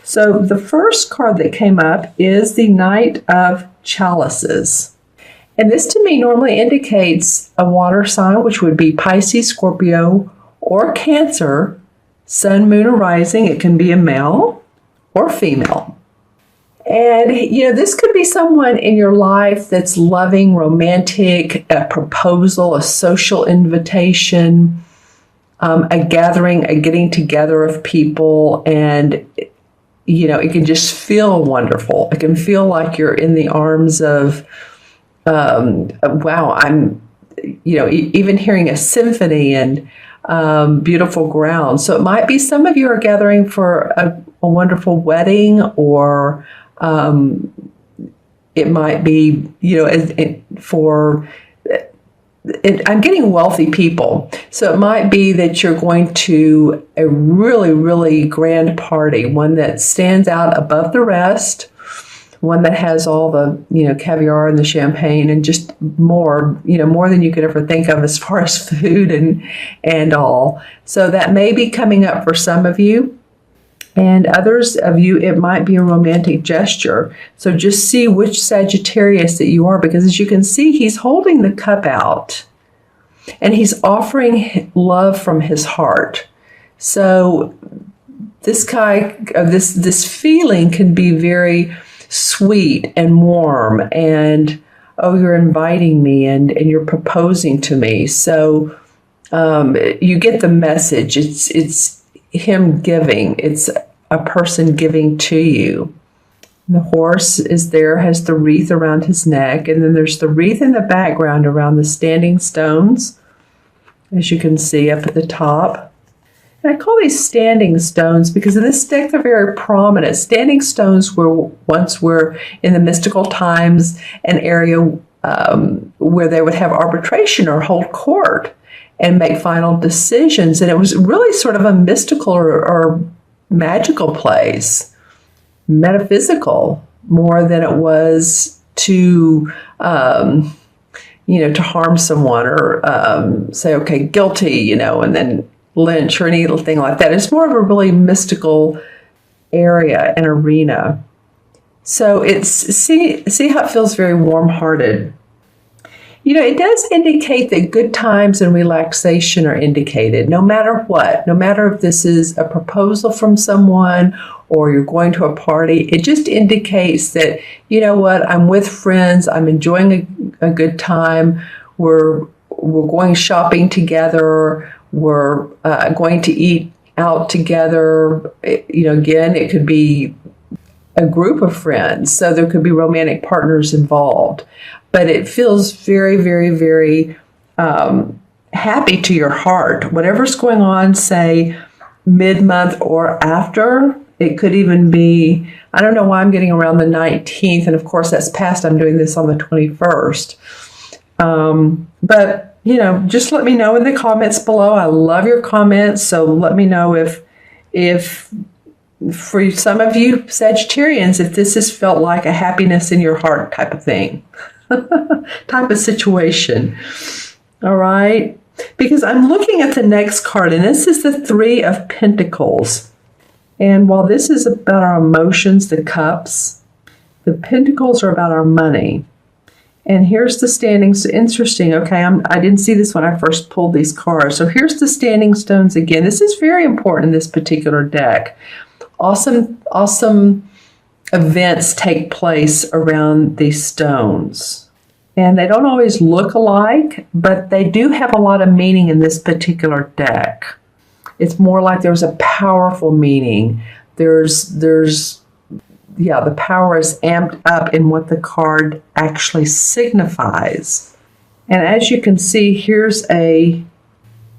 So the first card that came up is the Knight of Chalices. And this to me normally indicates a water sign, which would be Pisces, Scorpio, or Cancer, Sun, Moon, or Rising. It can be a male or female. And, this could be someone in your life that's loving, romantic, a proposal, a social invitation, a gathering, a getting together of people. And, it can just feel wonderful. It can feel like you're in the arms of, wow, I'm, even hearing a symphony and beautiful ground. So it might be some of you are gathering for a wonderful wedding, or it might be, I'm getting wealthy people. So it might be that you're going to a really, really grand party, one that stands out above the rest, one that has all the, caviar and the champagne and just more, more than you could ever think of as far as food and all. So that may be coming up for some of you. And others of you, it might be a romantic gesture. So just see which Sagittarius that you are, because as you can see, he's holding the cup out and he's offering love from his heart. So this guy, this feeling can be very sweet and warm, and you're inviting me and you're proposing to me. So you get the message. It's him giving. It's a person giving to you. The horse is there, has the wreath around his neck, and then there's the wreath in the background around the standing stones, as you can see up at the top. And I call these standing stones because in this deck they're very prominent. Standing stones once were in the mystical times an area where they would have arbitration or hold court and make final decisions. And it was really sort of a mystical or magical place, metaphysical, more than it was to, to harm someone or say, okay, guilty, and then lynch or anything like that. It's more of a really mystical area and arena. So see how it feels very warm-hearted. It does indicate that good times and relaxation are indicated, no matter what. No matter if this is a proposal from someone or you're going to a party, it just indicates that, I'm with friends, I'm enjoying a good time, we're going shopping together, we're going to eat out together. Again, it could be a group of friends, so there could be romantic partners involved. But it feels very, very, very happy to your heart. Whatever's going on, say, mid-month or after, it could even be, I don't know why I'm getting around the 19th, and of course that's past, I'm doing this on the 21st. But, just let me know in the comments below. I love your comments, so let me know if for some of you Sagittarians, if this has felt like a happiness in your heart type of thing. Type of situation. All right. Because I'm looking at the next card, and this is the Three of Pentacles. And while this is about our emotions, the cups, the pentacles are about our money. And here's the standings. Interesting. Okay, I didn't see this when I first pulled these cards. So here's the standing stones again. This is very important in this particular deck. Awesome events take place around these stones. And they don't always look alike, but they do have a lot of meaning in this particular deck. It's more like there's a powerful meaning. The power is amped up in what the card actually signifies. And as you can see,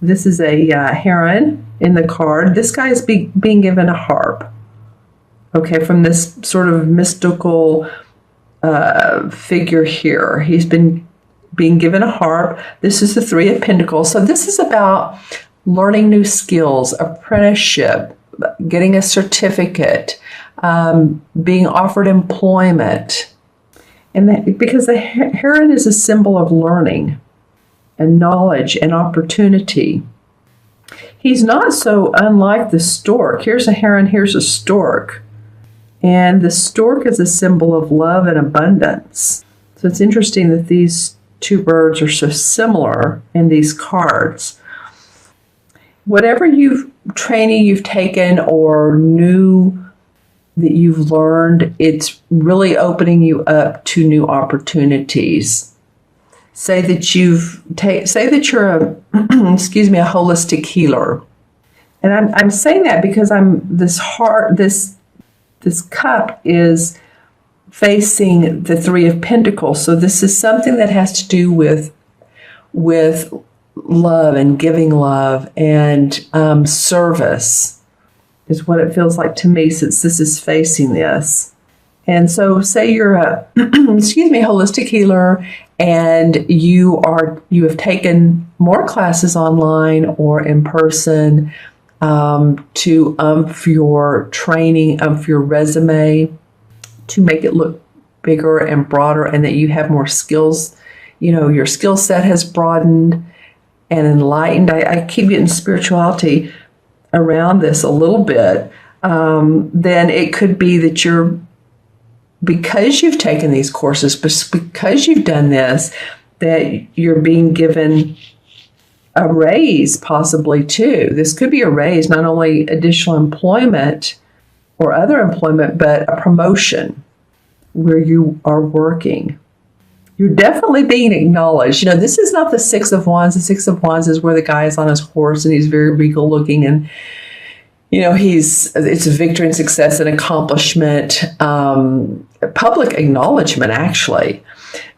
this is a heron in the card. This guy is being given a harp. Okay, from this sort of mystical figure here. He's being given a harp. This is the Three of Pentacles. So this is about learning new skills, apprenticeship, getting a certificate, being offered employment. And because the heron is a symbol of learning and knowledge and opportunity. He's not so unlike the stork. Here's a heron, here's a stork. And the stork is a symbol of love and abundance. So it's interesting that these two birds are so similar in these cards. Whatever training you've taken or new that you've learned, it's really opening you up to new opportunities. Say that you're a a holistic healer. And I'm saying that because this cup is facing the Three of Pentacles. So this is something that has to do with love and giving love and service is what it feels like to me, since this is facing this. And so say you're a holistic healer, and you have taken more classes online or in person to your training, your resume, to make it look bigger and broader, and that you have more skills. Your skill set has broadened and enlightened. I keep getting spirituality around this a little bit. Then it could be that because you've taken these courses, because you've done this, that you're being given a raise possibly too. This could be a raise, not only additional employment or other employment, but a promotion where you are working. You're definitely being acknowledged. This is not the Six of Wands. The Six of Wands is where the guy is on his horse and he's very regal looking, and it's a victory and success and accomplishment, public acknowledgement actually.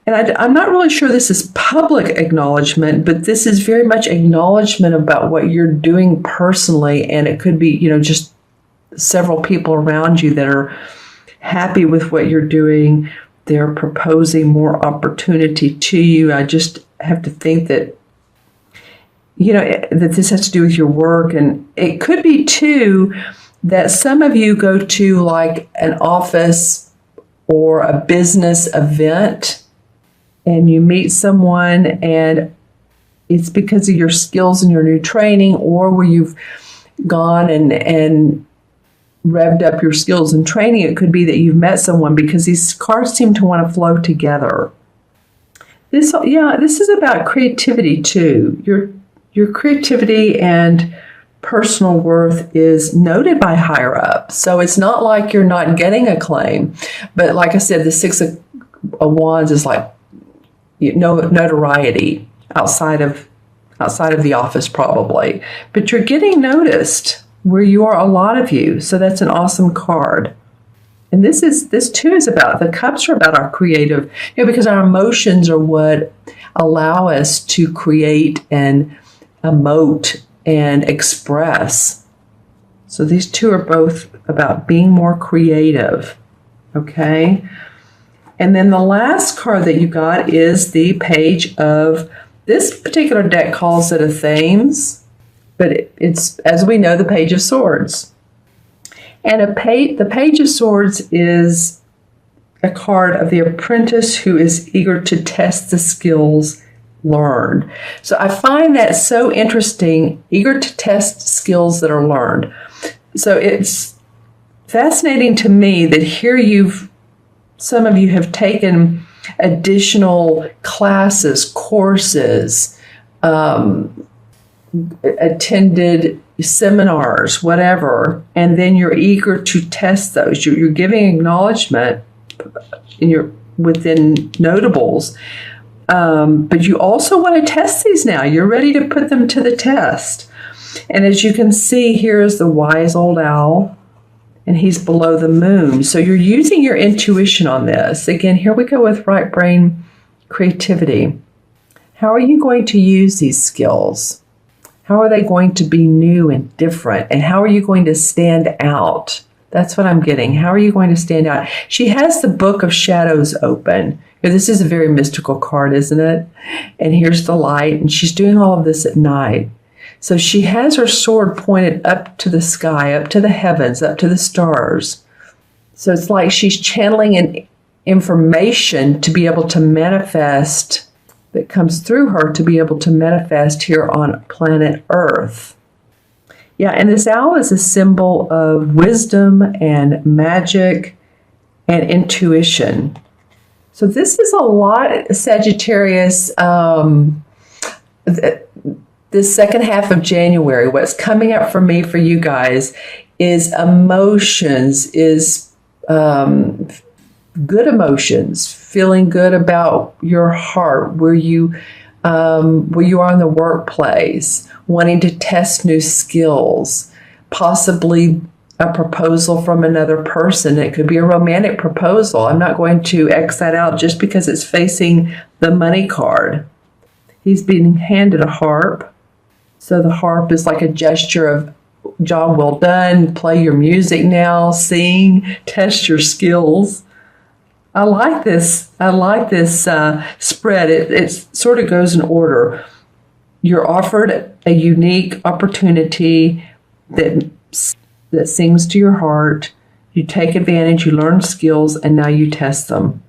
And I'm not really sure this is public acknowledgement, but this is very much acknowledgement about what you're doing personally. And it could be, just several people around you that are happy with what you're doing. They're proposing more opportunity to you. I just have to think that, that this has to do with your work. And it could be, too, that some of you go to like an office or a business event and you meet someone, and it's because of your skills and your new training, or where you've gone and revved up your skills and training. It could be that you've met someone, because these cards seem to want to flow together. This is about creativity too. Your creativity and personal worth is noted by higher up. So it's not like you're not getting acclaim. But like I said, the Six of Wands is like notoriety outside of the office probably. But you're getting noticed where you are, a lot of you. So that's an awesome card. And this too is about, the cups are about our creative, because our emotions are what allow us to create and emote and express. So these two are both about being more creative. Okay. And then the last card that you got is the Page of, this particular deck calls it a Thames, but it's, as we know, the Page of Swords. And the Page of Swords is a card of the apprentice who is eager to test the skills learned. So I find that so interesting, eager to test skills that are learned. So it's fascinating to me that here some of you have taken additional classes, courses, attended seminars, whatever, and then you're eager to test those. You're giving acknowledgement within notables, but you also want to test these now. You're ready to put them to the test. And as you can see, here is the wise old owl, and he's below the moon. So you're using your intuition on this. Again, here we go with right brain creativity. How are you going to use these skills? How are they going to be new and different? And how are you going to stand out? That's what I'm getting. How are you going to stand out? She has the Book of Shadows open. This is a very mystical card, isn't it? And here's the light, and she's doing all of this at night. So she has her sword pointed up to the sky, up to the heavens, up to the stars. So it's like she's channeling an information to be able to manifest, that comes through her to be able to manifest here on planet Earth. Yeah, and this owl is a symbol of wisdom and magic and intuition. So this is a lot, Sagittarius, this second half of January. What's coming up for me, for you guys, is emotions, is good emotions, feeling good about your heart, where you are in the workplace, wanting to test new skills, possibly a proposal from another person. It could be a romantic proposal. I'm not going to X that out just because it's facing the money card. He's being handed a harp. So the harp is like a gesture of job well done, play your music now, sing, test your skills. I like this. I like this spread. It sort of goes in order. You're offered a unique opportunity that sings to your heart. You take advantage, you learn skills, and now you test them.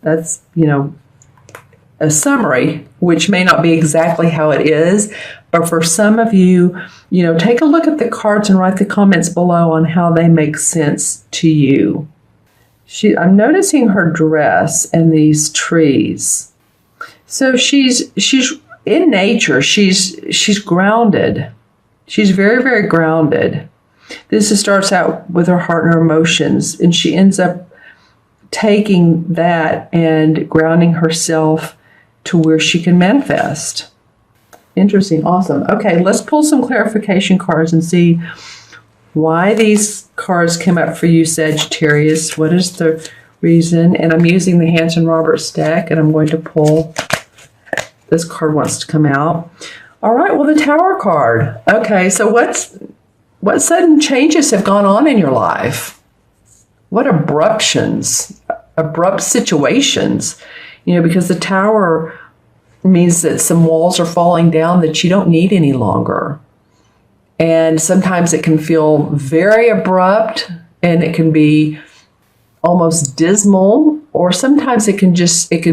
That's, a summary, which may not be exactly how it is, but for some of you, take a look at the cards and write the comments below on how they make sense to you. I'm noticing her dress and these trees. So she's in nature. She's grounded. She's very, very grounded. This starts out with her heart and her emotions, and she ends up taking that and grounding herself to where she can manifest. Interesting. Awesome. Okay, let's pull some clarification cards and see why these cards came up for you, Sagittarius. What is the reason? And I'm using the Hanson Roberts deck, and I'm going to pull. This card wants to come out. All right, well, the Tower card. Okay, so what sudden changes have gone on in your life? What abrupt situations? Because the Tower means that some walls are falling down that you don't need any longer. And sometimes it can feel very abrupt, and it can be almost dismal, or sometimes it can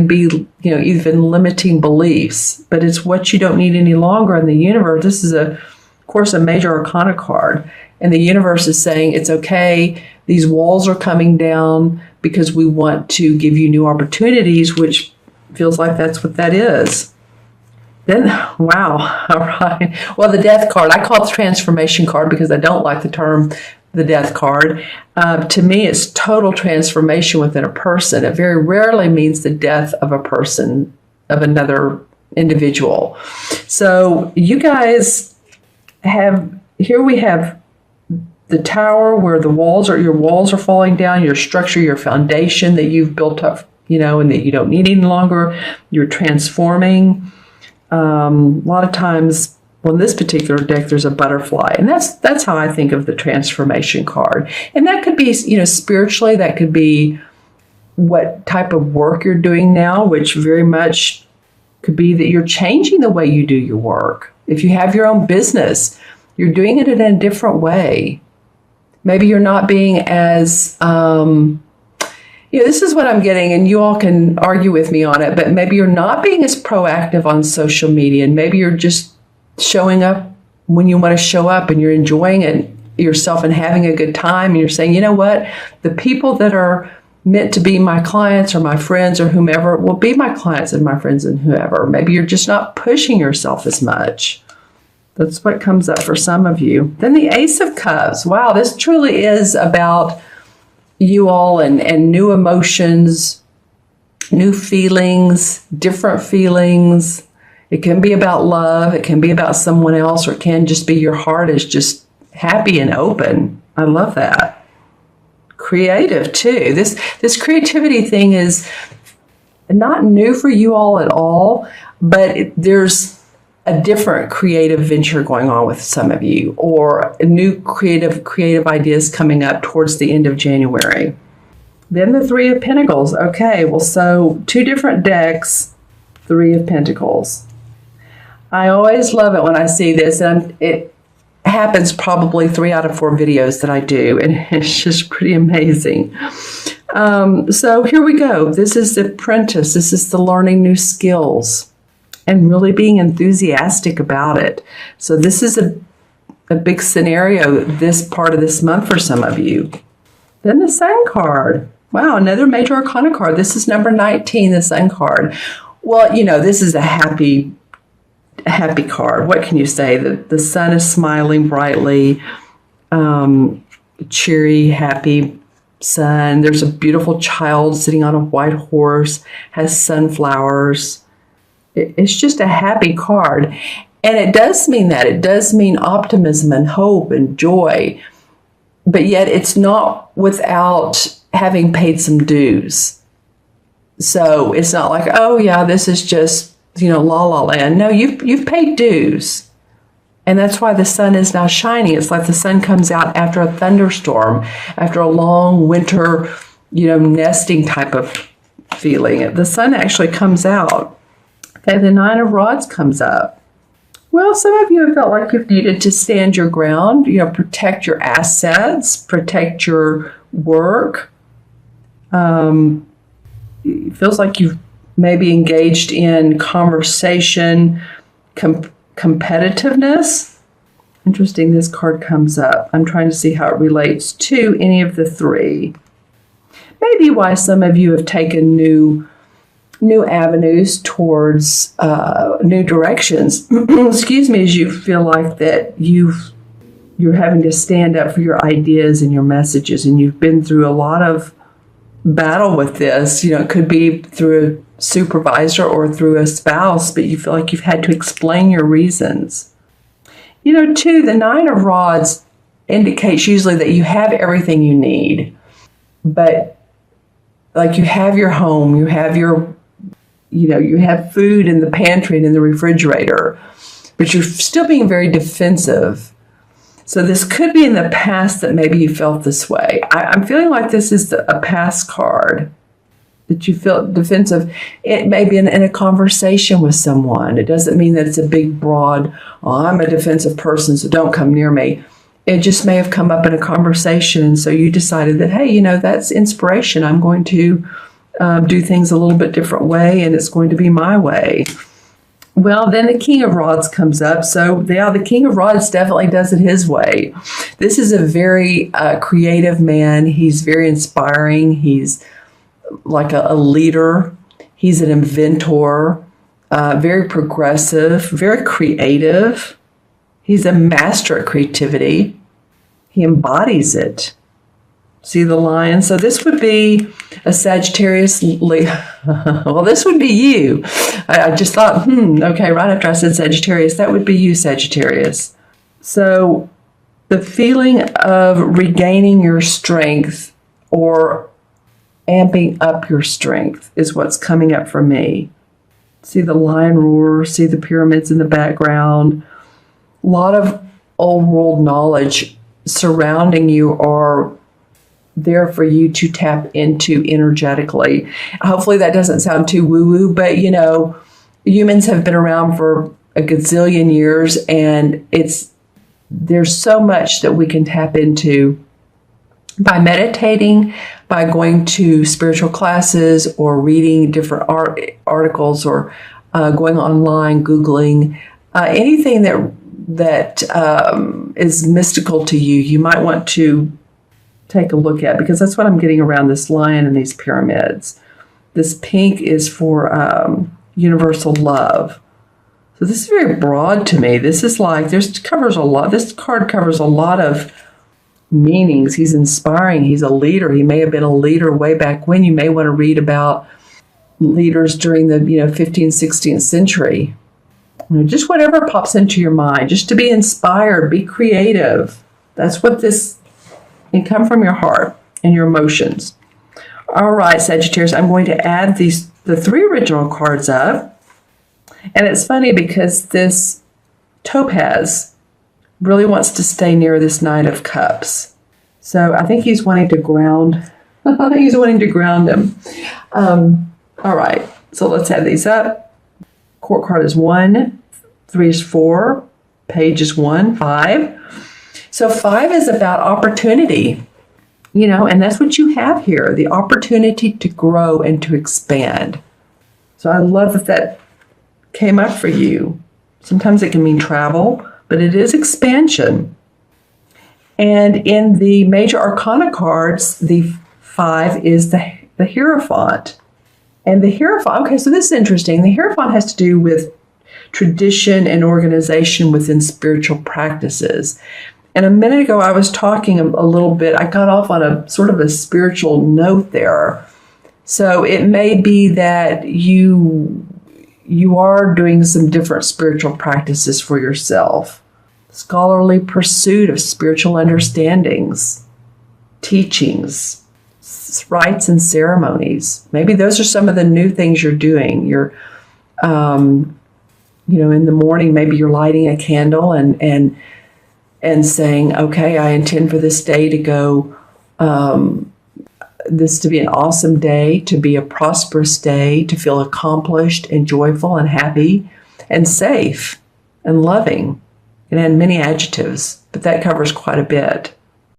be, even limiting beliefs, but it's what you don't need any longer in the universe. This is of course, a major arcana card, and the universe is saying it's okay. These walls are coming down because we want to give you new opportunities, which feels like that's what that is. Then, wow, all right. Well, the Death card, I call it the transformation card because I don't like the term the Death card. To me, it's total transformation within a person. It very rarely means the death of a person, of another individual. So you guys here we have the Tower, where your walls are falling down, your structure, your foundation that you've built up, and that you don't need any longer. You're transforming. A lot of times, well, in this particular deck, there's a butterfly, and that's how I think of the transformation card. And that could be, spiritually, that could be what type of work you're doing now, which very much could be that you're changing the way you do your work. If you have your own business, you're doing it in a different way. Maybe you're not being as, this is what I'm getting, and you all can argue with me on it, but maybe you're not being as proactive on social media, and maybe you're just showing up when you want to show up, and you're enjoying it yourself and having a good time, and you're saying, you know what, the people that are meant to be my clients or my friends or whomever will be my clients and my friends and whoever. Maybe you're just not pushing yourself as much. That's what comes up for some of you. Then the Ace of Cups. Wow, this truly is about you all and new emotions, new feelings, different feelings. It can be about love. It can be about someone else, or it can just be your heart is just happy and open. I love that. Creative too. This creativity thing is not new for you all at all, but there's a different creative venture going on with some of you, or new creative ideas coming up towards the end of January. Then the Three of Pentacles. Okay, well, so two different decks, Three of Pentacles. I always love it when I see this, and it happens probably 3 out of 4 videos that I do, and it's just pretty amazing. So here we go. This is the apprentice. This is the learning new skills and really being enthusiastic about it. So this is a big scenario this part of this month for some of you. Then the Sun card. Wow, another major arcana card. This is number 19, the Sun card. Well, this is a happy card. What can you say? The sun is smiling brightly, cheery, happy sun. There's a beautiful child sitting on a white horse, has sunflowers. It's just a happy card. And it does mean that. It does mean optimism and hope and joy. But yet it's not without having paid some dues. So it's not like, oh yeah, this is just, la la land. No, you've paid dues. And that's why the sun is now shining. It's like the sun comes out after a thunderstorm, after a long winter, nesting type of feeling. The sun actually comes out. Okay, the Nine of Rods comes up. Well, some of you have felt like you've needed to stand your ground, protect your assets, protect your work. It feels like you've maybe engaged in conversation, competitiveness. Interesting, this card comes up. I'm trying to see how it relates to any of the three. Maybe why some of you have taken new avenues towards new directions. Excuse me, as you feel like that you're having to stand up for your ideas and your messages, and you've been through a lot of battle with this. It could be through a supervisor or through a spouse, but you feel like you've had to explain your reasons. Too, the Nine of Rods indicates usually that you have everything you need, but like you have your home, you have you have food in the pantry and in the refrigerator, but you're still being very defensive. So this could be in the past that maybe you felt this way. I'm feeling like this is a past card, that you felt defensive. It may be in a conversation with someone. It doesn't mean that it's a big, broad, I'm a defensive person, so don't come near me. It just may have come up in a conversation, and so you decided that, hey, that's inspiration. I'm going to do things a little bit different way, and it's going to be my way. Well, then the King of Rods comes up. So the King of Rods definitely does it his way. This is a very creative man. He's very inspiring. He's like a leader. He's an inventor, very progressive, very creative. He's a master at creativity. He embodies it. See the lion? So this would be a Sagittarius. Well, this would be you. I just thought, okay, right after I said Sagittarius, that would be you, Sagittarius. So the feeling of regaining your strength or amping up your strength is what's coming up for me. See the lion roar, see the pyramids in the background. A lot of old world knowledge surrounding you are there for you to tap into energetically. Hopefully that doesn't sound too woo-woo, but humans have been around for a gazillion years, and there's so much that we can tap into by meditating, by going to spiritual classes or reading different articles or going online, Googling, anything that is mystical to you. You might want to take a look at, because that's what I'm getting around this lion and these pyramids. This pink is for universal love. So this is very broad to me. This is like, this card covers a lot of meanings. He's inspiring. He's a leader. He may have been a leader way back when. You may want to read about leaders during the 15th, 16th century. Just whatever pops into your mind, just to be inspired, be creative. That's what this, and come from your heart and your emotions. All right, Sagittarius, I'm going to add the three original cards up. And it's funny because this topaz really wants to stay near this Knight of Cups. So I think he's wanting to ground. I think he's wanting to ground him. All right, so let's add these up. Court card is 1, 3 is 4, page is 1, 5. So 5 is about opportunity, and that's what you have here, the opportunity to grow and to expand. So I love that came up for you. Sometimes it can mean travel, but it is expansion. And in the major arcana cards, the 5 is the Hierophant. And the Hierophant, okay, so this is interesting. The Hierophant has to do with tradition and organization within spiritual practices. And a minute ago, I was talking a little bit, I got off on a sort of a spiritual note there. So it may be that you are doing some different spiritual practices for yourself. Scholarly pursuit of spiritual understandings, teachings, rites and ceremonies. Maybe those are some of the new things you're doing. You're, in the morning, maybe you're lighting a candle and saying, okay, I intend for this day to go, this to be an awesome day, to be a prosperous day, to feel accomplished and joyful and happy and safe and loving. And many adjectives, but that covers quite a bit.